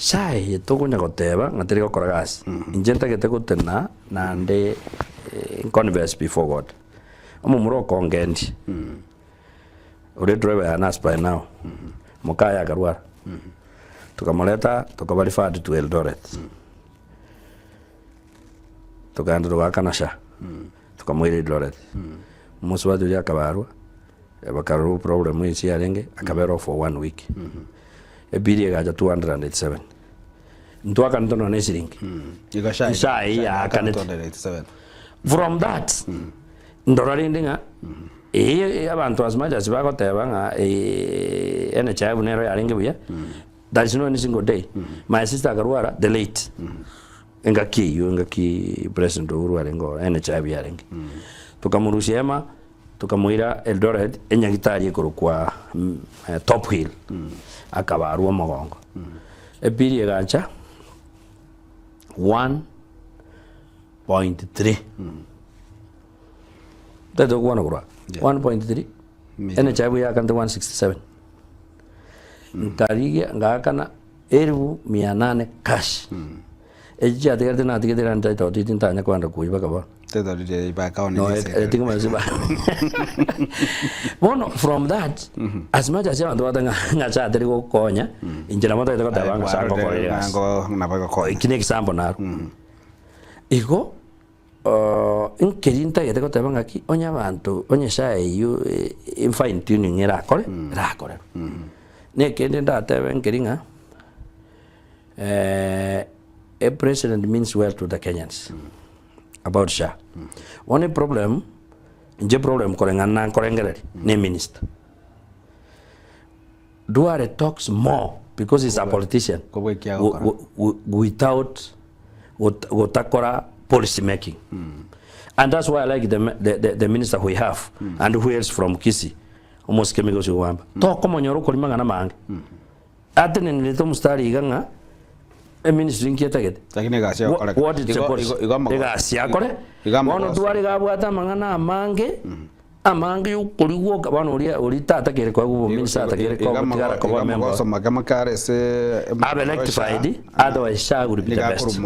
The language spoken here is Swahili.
sai tukunya goteba ngatiri gokora gasi injenta gete gutena nande converse before God omumuro kongendi uri driver ya nas by now mukaya garwara tukamuleta tukabali fadi to Eldoret tukaenda tukakanasha tukamwiri Eldoret muswadu ya kabarwa bakaru problem isi yarenge akabero for 1 week ebiri gaja 287 ntwaka ntono nesiringi ishai ya kanet 287 from that ndorarindinga abantu as much as bagoteba nga ene chabu nero yaringe buya there is no any single day my sister garwara the late engaki president Uhuru arengo ene chabu yaringe tukamurushema tukamuira Eldoret enyagitari kwa Top Hill akabarwa magongo ebiri gancha 1.3 Tado kuona kura 1.3 ene chabu ya kante 167 ntari ngakana 1800 cash eji atigarte na atigarte anta tawti tintanya kwanda kuiba kaba tedo de ba ka no etinga maziba bono from that as much as you want ngacha atiri ko konya injira moto ito tabanga sango ko na ba ko ikine example na iko inkerinta yete ko tabanga aki onya bantu onya sai you in fine tuning era kore ne kende ndate benkeringa a president means well to the Kenyans about SHA. One problem, the problem ne minister. Duare talks more because he's a politician without what policy making. And that's why I like the minister we have and who else from Kisii. Almost chemicals you want. Talk como nyoro ko limanga na mangi. Atene nilito mustari iganga a ministry inkieta gete. Lakini gasia kore. What is the policy? Gasia kore. Wono tuwari gabwata mangana amange. Amange ukuriwo kabano uri tata kere kwa gubo minister atakere kwa kutigara kwa member. Magama kare se electrified otherwise SHA would be the best.